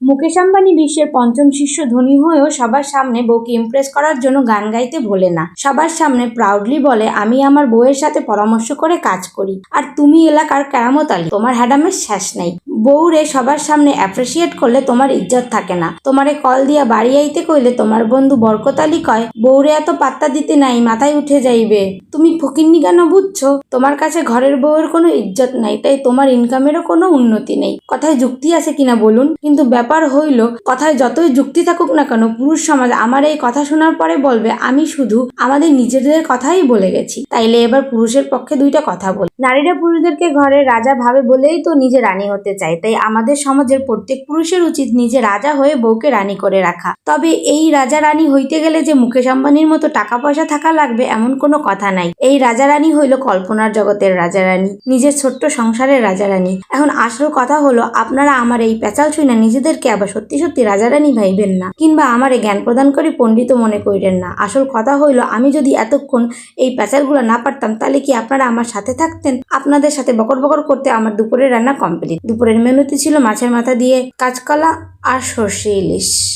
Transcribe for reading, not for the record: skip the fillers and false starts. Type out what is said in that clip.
মুকেশ আম্বানি বিশ্বের পঞ্চম শীর্ষ ধনী হয়েও সবার সামনে বউকে ইমপ্রেস করার জন্য গান গাইতে ভোলে না। সবার সামনে প্রাউডলি বলে, আমি আমার বউয়ের সাথে পরামর্শ করে কাজ করি, আর তুমি এলাকার কেরামত আলী, তোমার হ্যাডামের শেষ নাই। বউরে সবার সামনে অ্যাপ্রিসিয়েট করলে তোমার ইজ্জত থাকে না। তোমারে কল দিয়া বাড়ি আইতে কইলে তোমার বন্ধু বরকত আলী কয়, বউরে এত পাত্তা দিতে নাই, মাথায় উঠে যাইবে। তুমি ফকিন্নি কেন বুঝছো? তোমার কাছে ঘরের বউয়ের কোনো ইজ্জত নাই, তাই তোমার ইনকামেরও কোনো উন্নতি নেই। কথায় যুক্তি আছে কিনা বলুন? কিন্তু ব্যাপার হইল, কথায় যতই যুক্তি থাকুক না কেন, পুরুষ সমাজ আমার এই কথা শোনার পরে বলবে আমি শুধু আমাদের নিজেদের কথাই বলে গেছি। তাইলে এবার পুরুষের পক্ষে দুইটা কথা বলি। নারীরা পুরুষদেরকে ঘরের রাজা ভাবে বলেই তো নিজে রানী হতে চায়। তাই আমাদের সমাজের প্রত্যেক পুরুষের উচিত নিজে রাজা হয়ে বউকে রানী করে রাখা। তবে এই রাজা রানী হইতে গেলে যে মুকেশ আম্বানির মতো টাকা পয়সা থাকা লাগবে এমন কোনো কথা নাই। এই রাজা রানী হইল কল্পনার জগতের রাজা রানী, নিজের ছোট্ট সংসারের রাজা রানী। এখন আসল কথা হলো, আপনারা আমার এই পেঁচাল শুনে নিজেদেরকে আবার সত্যি সত্যি রাজা রানী ভাইবেন না, কিংবা আমারে জ্ঞান প্রদান করে পণ্ডিত মনে করেন না। আসল কথা হইলো, আমি যদি এতক্ষণ এই পেঁচালগুলো না পারতাম, তাহলে কি আপনারা আমার সাথে থাকতেন? আপনাদের সাথে বকর বকর করতে আমার দুপুরের রান্না কমপ্লিট। দুপুরের মেনুতে ছিল মাছের মাথা দিয়ে কাঁচকলা আর সর্ষে ইলিশ।